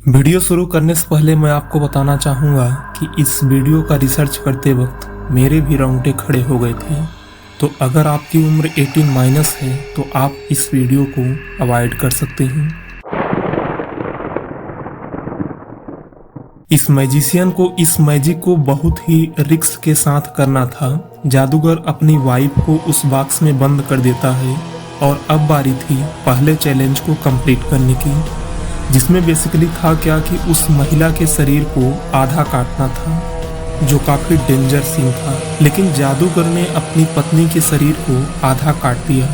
Video शुरू करने से पहले मैं आपको बताना चाहूँगा कि इस वीडियो का रिसर्च करते वक्त मेरे भी रोंगटे खड़े हो गए थे। तो अगर आपकी उम्र 18 माइनस है तो आप इस वीडियो को अवॉइड कर सकते हैं। इस मैजिशियन को इस मैजिक को बहुत ही रिस्क के साथ करना था। जादूगर अपनी वाइफ को उस बॉक्स में बंद कर देता है और अब बारी थी पहले चैलेंज को कंप्लीट करने की, जिसमें बेसिकली था क्या कि उस महिला के शरीर को आधा काटना था, जो काफी डेंजर सीन था। लेकिन जादूगर ने अपनी पत्नी के शरीर को आधा काट दिया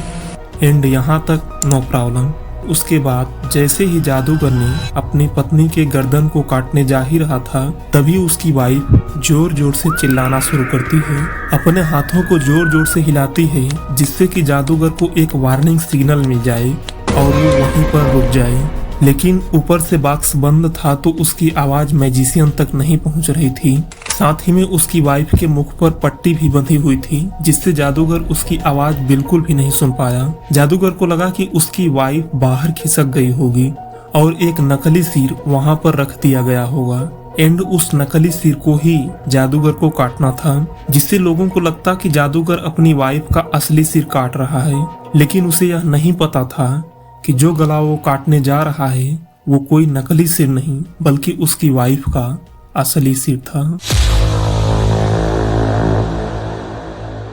एंड यहाँ तक नो प्रॉब्लम। उसके बाद जैसे ही जादूगर ने अपनी पत्नी के गर्दन को काटने जा ही रहा था, तभी उसकी वाइफ जोर जोर से चिल्लाना शुरू करती है, अपने हाथों को जोर जोर से हिलाती है, जिससे कि जादूगर को एक वार्निंग सिग्नल मिल जाए और वो वहीं पर रुक जाए। लेकिन ऊपर से बॉक्स बंद था तो उसकी आवाज मैजिशियन तक नहीं पहुंच रही थी। साथ ही में उसकी वाइफ के मुख पर पट्टी भी बंधी हुई थी, जिससे जादूगर उसकी आवाज बिल्कुल भी नहीं सुन पाया। जादूगर को लगा कि उसकी वाइफ बाहर खिसक गई होगी और एक नकली सिर वहां पर रख दिया गया होगा एंड उस नकली सिर को ही जादूगर को काटना था, जिससे लोगों को लगता कि जादूगर अपनी वाइफ का असली सिर काट रहा है। लेकिन उसे यह नहीं पता था कि जो गला वो काटने जा रहा है वो कोई नकली सिर नहीं बल्कि उसकी वाइफ का असली सिर था।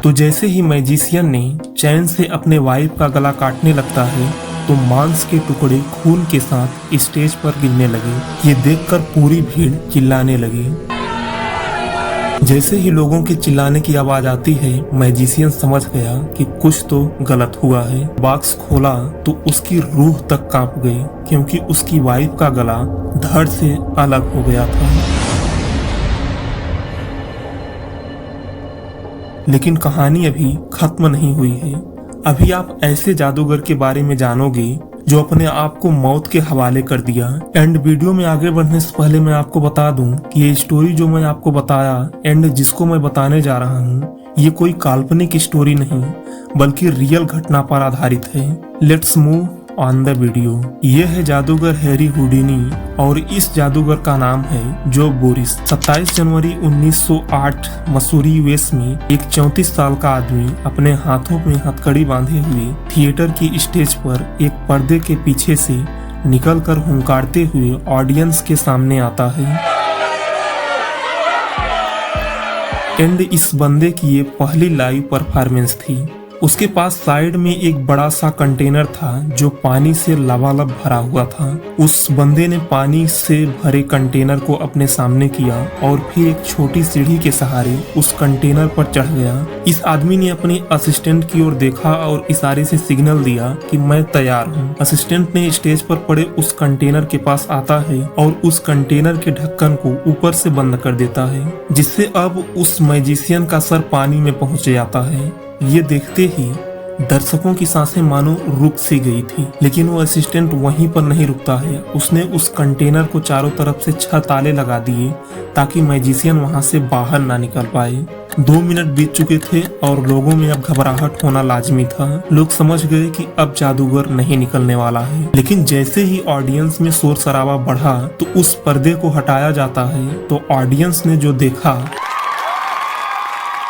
तो जैसे ही मैजिशियन ने चैन से अपने वाइफ का गला काटने लगता है तो मांस के टुकड़े खून के साथ स्टेज पर गिरने लगे। ये देखकर पूरी भीड़ चिल्लाने लगी। जैसे ही लोगों के चिल्लाने की आवाज आती है, मैजिशियन समझ गया कि कुछ तो गलत हुआ है। बॉक्स खोला तो उसकी रूह तक कांप गई, क्योंकि उसकी वाइफ का गला धड़ से अलग हो गया था। लेकिन कहानी अभी खत्म नहीं हुई है। अभी आप ऐसे जादूगर के बारे में जानोगे जो अपने आप को मौत के हवाले कर दिया। एंड वीडियो में आगे बढ़ने से पहले मैं आपको बता दूं कि ये स्टोरी जो मैं आपको बताया एंड जिसको मैं बताने जा रहा हूँ, ये कोई काल्पनिक स्टोरी नहीं बल्कि रियल घटना पर आधारित है। Let's move on the video. ये है जादूगर हैरी हुडीनी और इस जादूगर का नाम है जो बोरिस। 27 जनवरी 1908 मसूरी यूएस में एक 34 साल का आदमी अपने हाथों में हथकड़ी बांधे हुए थिएटर की स्टेज पर एक पर्दे के पीछे से निकलकर हुंकारते हुए ऑडियंस के सामने आता है। एंड इस बंदे की ये पहली लाइव परफॉर्मेंस थी। उसके पास साइड में एक बड़ा सा कंटेनर था जो पानी से लबालब भरा हुआ था। उस बंदे ने पानी से भरे कंटेनर को अपने सामने किया और फिर एक छोटी सीढ़ी के सहारे उस कंटेनर पर चढ़ गया। इस आदमी ने अपने असिस्टेंट की ओर देखा और इशारे से सिग्नल दिया कि मैं तैयार हूँ। असिस्टेंट ने स्टेज पर पड़े उस कंटेनर के पास आता है और उस कंटेनर के ढक्कन को ऊपर से बंद कर देता है, जिससे अब उस मैजिशियन का सर पानी में पहुंच जाता है। ये देखते ही दर्शकों की सांसें मानो रुक सी गई थी। लेकिन वो असिस्टेंट वहीं पर नहीं रुकता है। उसने उस कंटेनर को चारों तरफ से 6 ताले लगा दिए ताकि मैजिशियन वहां से बाहर ना निकल पाए। 2 मिनट बीत चुके थे और लोगों में अब घबराहट होना लाजमी था। लोग समझ गए कि अब जादूगर नहीं निकलने वाला है। लेकिन जैसे ही ऑडियंस में शोर शराबा बढ़ा तो उस पर्दे को हटाया जाता है तो ऑडियंस ने जो देखा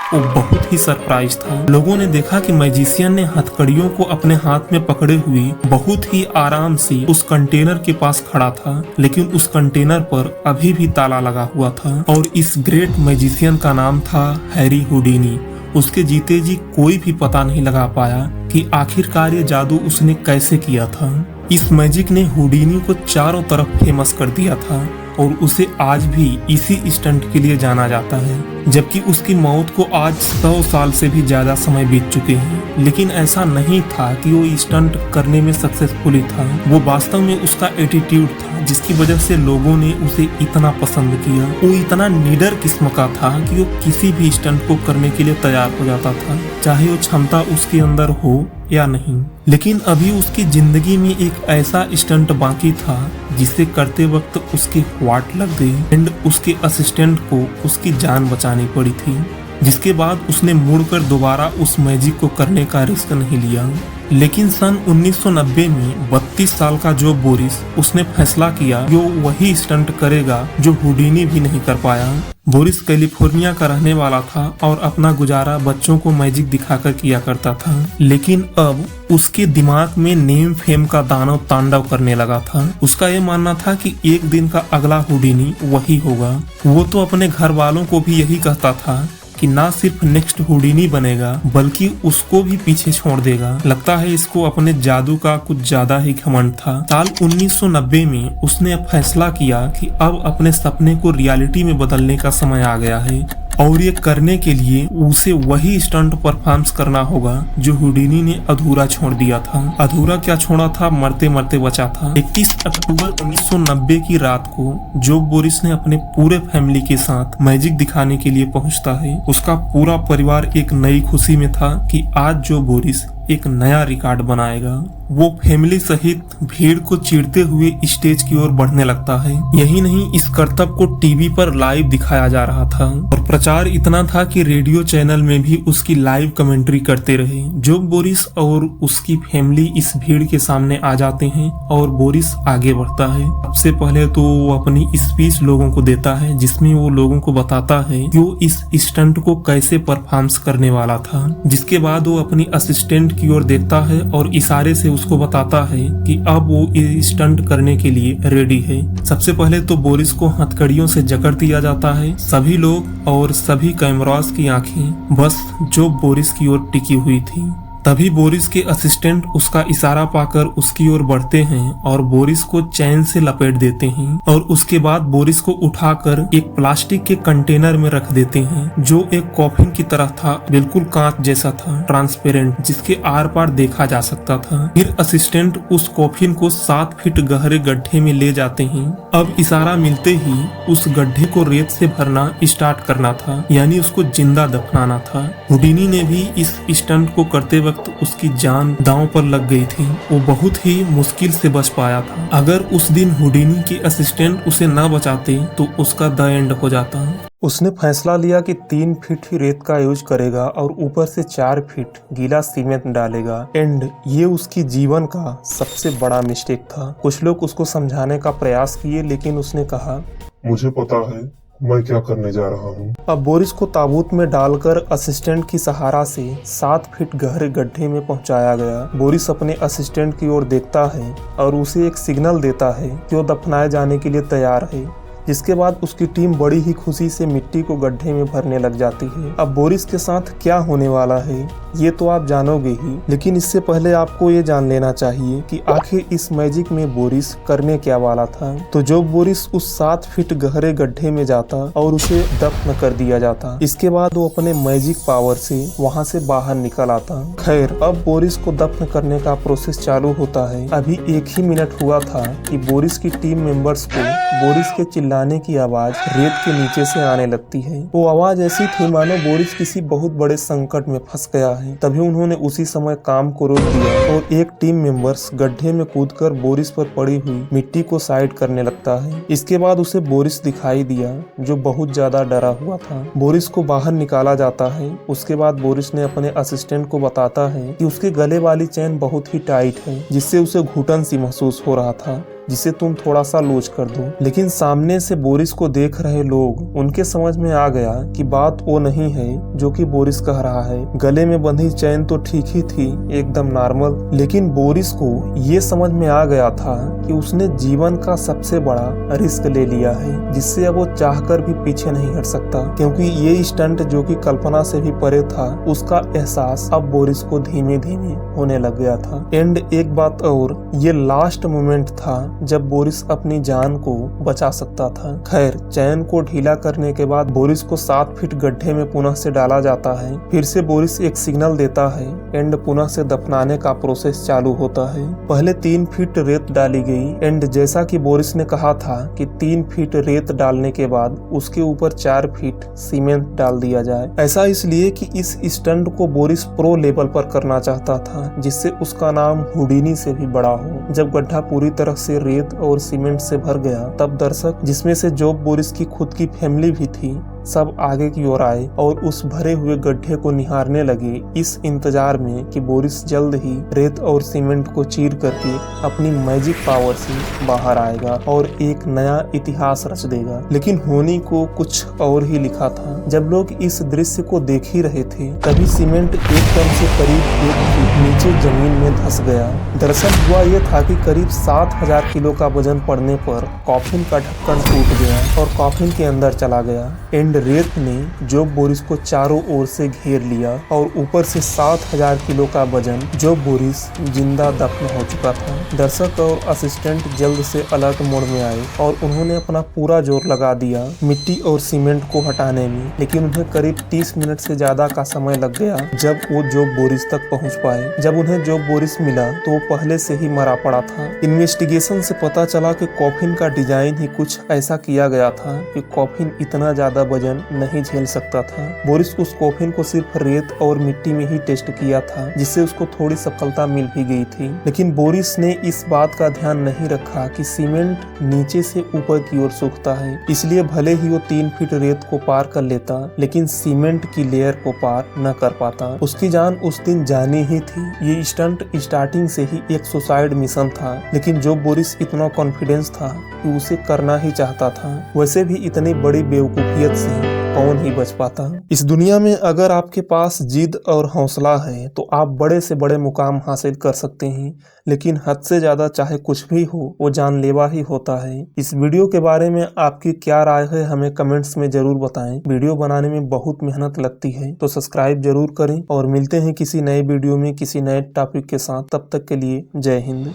वो बहुत ही सरप्राइज था। लोगों ने देखा कि मैजिशियन ने हथकड़ियों को अपने हाथ में पकड़े हुए बहुत ही आराम से उस कंटेनर के पास खड़ा था, लेकिन उस कंटेनर पर अभी भी ताला लगा हुआ था। और इस ग्रेट मैजिशियन का नाम था हैरी हुडीनी। उसके जीते जी कोई भी पता नहीं लगा पाया कि आखिरकार ये जादू उसने कैसे किया था। इस मैजिक ने हुडीनी को चारों तरफ फेमस कर दिया था और उसे आज भी इसी स्टंट के लिए जाना जाता है, जबकि उसकी मौत को आज 100 साल से भी ज्यादा समय बीत चुके हैं। लेकिन ऐसा नहीं था कि वो स्टंट करने में सक्सेसफुल था। वो वास्तव में उसका एटीट्यूड था जिसकी वजह से लोगों ने उसे इतना पसंद किया। वो इतना निडर किस्म का था कि वो किसी भी स्टंट को करने के लिए तैयार हो जाता था, चाहे वो क्षमता उसके अंदर हो या नहीं। लेकिन अभी उसकी जिंदगी में एक ऐसा स्टंट बाकी था जिसे करते वक्त उसके वाट लग गई एंड उसके असिस्टेंट को उसकी जान बचानी पड़ी थी, जिसके बाद उसने मुड़कर दोबारा उस मैजिक को करने का रिस्क नहीं लिया। लेकिन सन 1990 में 32 साल का जो बोरिस उसने फैसला किया कि वो वही स्टंट करेगा जो हुडीनी भी नहीं कर पाया। बोरिस कैलिफोर्निया का रहने वाला था और अपना गुजारा बच्चों को मैजिक दिखाकर किया करता था, लेकिन अब उसके दिमाग में नेम फेम का दानव तांडव करने लगा था। उसका ये मानना था कि एक दिन का अगला हुडीनी वही होगा। वो तो अपने घर वालों को भी यही कहता था कि ना सिर्फ नेक्स्ट हुडीनी बनेगा बल्कि उसको भी पीछे छोड़ देगा। लगता है इसको अपने जादू का कुछ ज्यादा ही घमंड था। साल 1990 में उसने फैसला किया कि अब अपने सपने को रियलिटी में बदलने का समय आ गया है और ये करने के लिए उसे वही स्टंट परफॉर्म करना होगा जो हुडीनी ने अधूरा छोड़ दिया था। अधूरा क्या छोड़ा था, मरते मरते बचा था। 31 अक्टूबर 1990 की रात को जो बोरिस ने अपने पूरे फैमिली के साथ मैजिक दिखाने के लिए पहुंचता है। उसका पूरा परिवार एक नई खुशी में था कि आज जो बोरिस एक नया रिकॉर्ड बनाएगा। वो फैमिली सहित भीड़ को चीरते हुए स्टेज की ओर बढ़ने लगता है। यही नहीं, इस करतब को टीवी पर लाइव दिखाया जा रहा था और प्रचार इतना था कि रेडियो चैनल में भी उसकी लाइव कमेंट्री करते रहे। जो बोरिस और उसकी फैमिली इस भीड़ के सामने आ जाते हैं और बोरिस आगे बढ़ता है। सबसे पहले तो वो अपनी स्पीच लोगों को देता है जिसमें वो लोगों को बताता है कि वो इस स्टंट को कैसे परफॉर्म करने वाला था। जिसके बाद वो अपनी असिस्टेंट की ओर देखता है और इशारे से उसको बताता है कि अब वो ये स्टंट करने के लिए रेडी है। सबसे पहले तो बोरिस को हथकड़ियों से जकड़ दिया जाता है। सभी लोग और सभी कैमरास की आंखें बस जो बोरिस की ओर टिकी हुई थी। तभी बोरिस के असिस्टेंट उसका इशारा पाकर उसकी ओर बढ़ते हैं और बोरिस को चैन से लपेट देते हैं और उसके बाद बोरिस को उठाकर एक प्लास्टिक के कंटेनर में रख देते हैं जो एक कॉफिन की तरह था, बिल्कुल कांच जैसा था, ट्रांसपेरेंट, जिसके आर पार देखा जा सकता था। फिर असिस्टेंट उस कॉफिन को 7 फीट गहरे गड्ढे में ले जाते हैं। अब इशारा मिलते ही उस गड्ढे को रेत से भरना स्टार्ट करना था, यानी उसको जिंदा दफनाना था। हुडीनी ने भी इस स्टंट को करते वक्त उसकी जान दांव पर लग गई थी। वो बहुत ही मुश्किल से बच पाया था। अगर उस दिन हुडीनी के असिस्टेंट उसे न बचाते तो उसका द एंड हो जाता। उसने फैसला लिया कि 3 फीट ही रेत का यूज करेगा और ऊपर से 4 फीट गीला सीमेंट डालेगा। एंड ये उसकी जीवन का सबसे बड़ा मिस्टेक था। कुछ लोग उसको समझाने का प्रयास किए लेकिन उसने कहा, मुझे पता है मैं क्या करने जा रहा हूँ। अब बोरिस को ताबूत में डालकर असिस्टेंट की सहारा से 7 फीट गहरे गड्ढे में पहुंचाया गया। बोरिस अपने असिस्टेंट की ओर देखता है और उसे एक सिग्नल देता है कि वो दफनाए जाने के लिए तैयार है। जिसके बाद उसकी टीम बड़ी ही खुशी से मिट्टी को गड्ढे में भरने लग जाती है। अब बोरिस के साथ क्या होने वाला है ये तो आप जानोगे ही, लेकिन इससे पहले आपको ये जान लेना चाहिए कि आखिर इस मैजिक में बोरिस करने क्या वाला था। तो जो बोरिस उस 7 फीट गहरे गड्ढे में जाता और उसे दफन कर दिया जाता। इसके बाद वो अपने मैजिक पावर से वहाँ से बाहर निकल आता। खैर, अब बोरिस को दफन करने का प्रोसेस चालू होता है। अभी 1 ही मिनट हुआ था कि बोरिस की टीम मेंबर्स को बोरिस के चिल्लाने की आवाज रेत के नीचे से आने लगती है। वो आवाज ऐसी थी मानो बोरिस किसी बहुत बड़े संकट में फंस गया है। तभी उन्होंने उसी समय काम को रोक दिया और एक टीम मेंबर्स गड्ढे में कूदकर बोरिस पर पड़ी हुई मिट्टी को साइड करने लगता है। इसके बाद उसे बोरिस दिखाई दिया जो बहुत ज्यादा डरा हुआ था। बोरिस को बाहर निकाला जाता है। उसके बाद बोरिस ने अपने असिस्टेंट को बताता है कि उसके गले वाली चेन बहुत ही टाइट है जिससे उसे घुटन सी महसूस हो रहा था, जिसे तुम थोड़ा सा लूज कर दो। लेकिन सामने से बोरिस को देख रहे लोग, उनके समझ में आ गया कि बात वो नहीं है जो कि बोरिस कह रहा है। गले में बंधी चैन तो ठीक ही थी, एकदम नॉर्मल, लेकिन बोरिस को ये समझ में आ गया था कि उसने जीवन का सबसे बड़ा रिस्क ले लिया है जिससे अब वो चाहकर भी पीछे नहीं हट सकता, क्योंकि ये स्टंट जो कि कल्पना से भी परे था उसका एहसास अब बोरिस को धीमे धीमे होने लग गया था। एंड एक बात और, ये लास्ट मोमेंट था जब बोरिस अपनी जान को बचा सकता था। खैर, चैन को ढीला करने के बाद बोरिस को 7 फीट गड्ढे में पुनः से डाला जाता है। फिर से बोरिस एक सिग्नल देता है एंड पुनः से दफनाने का प्रोसेस चालू होता है। पहले 3 फीट रेत डाली गई एंड जैसा कि बोरिस ने कहा था कि 3 फीट रेत डालने के बाद उसके ऊपर 4 फीट सीमेंट डाल दिया जाए। ऐसा इसलिए कि इस स्टंट को बोरिस प्रो लेवल पर करना चाहता था जिससे उसका नाम हुडीनी से भी बड़ा हो। जब गड्ढा पूरी तरह से रेत और सीमेंट से भर गया तब दर्शक, जिसमें से जो बोरिस की खुद की फैमिली भी थी, सब आगे की ओर आए और उस भरे हुए गड्ढे को निहारने लगे, इस इंतजार में कि बोरिस जल्द ही रेत और सीमेंट को चीर करके अपनी मैजिक पावर से बाहर आएगा और एक नया इतिहास रच देगा। लेकिन होने को कुछ और ही लिखा था। जब लोग इस दृश्य को देख ही रहे थे तभी सीमेंट एकदम से करीब 1 फीट नीचे जमीन में धंस गया। दरअसल हुआ यह था कि करीब 7000 किलो का वजन पड़ने पर कॉफिन का ढक्कन टूट गया और कॉफिन के अंदर चला गया। एंड रेत ने जो बोरिस को चारों ओर से घेर लिया और ऊपर से 7000 किलो का वजन जो बोरिस जिंदा दफन हो चुका था। दर्शक और असिस्टेंट जल्द से अलर्ट मोड में आए और उन्होंने अपना पूरा जोर लगा दिया मिट्टी और सीमेंट को हटाने में, लेकिन उन्हें करीब 30 मिनट से ज्यादा का समय लग गया जब वो जो बोरिस तक पहुंच पाए। जब उन्हें जो बोरिस मिला तो वो पहले से ही मरा पड़ा था। इन्वेस्टिगेशन से पता चला कि कॉफिन का डिजाइन ही कुछ ऐसा किया गया था कि कॉफिन इतना ज्यादा वजन नहीं झेल सकता था। बोरिस उस कॉफिन को सिर्फ रेत और मिट्टी में ही टेस्ट किया था, जिससे उसको थोड़ी सफलता मिल भी गई थी। लेकिन बोरिस ने इस बात का ध्यान नहीं रखा कि सीमेंट नीचे से ऊपर की ओर सूखता है, इसलिए भले ही वो 3 फीट रेत को पार कर लेता लेकिन सीमेंट की लेयर को पार न कर पाता। उसकी जान उस दिन जानी ही थी। ये स्टंट स्टार्टिंग से ही एक सुसाइड मिशन था, लेकिन जो बोरिस इतना कॉन्फिडेंस था कि उसे करना ही चाहता था। वैसे भी इतनी बड़ी बेवकूफियत से कौन ही बच पाता। इस दुनिया में अगर आपके पास जिद और हौसला है तो आप बड़े से बड़े मुकाम हासिल कर सकते हैं, लेकिन हद से ज्यादा चाहे कुछ भी हो वो जानलेवा ही होता है। इस वीडियो के बारे में आपकी क्या राय है हमें कमेंट्स में जरूर बताएं। वीडियो बनाने में बहुत मेहनत लगती है तो सब्सक्राइब जरूर करें और मिलते हैं किसी नए वीडियो में किसी नए टॉपिक के साथ। तब तक के लिए जय हिंद।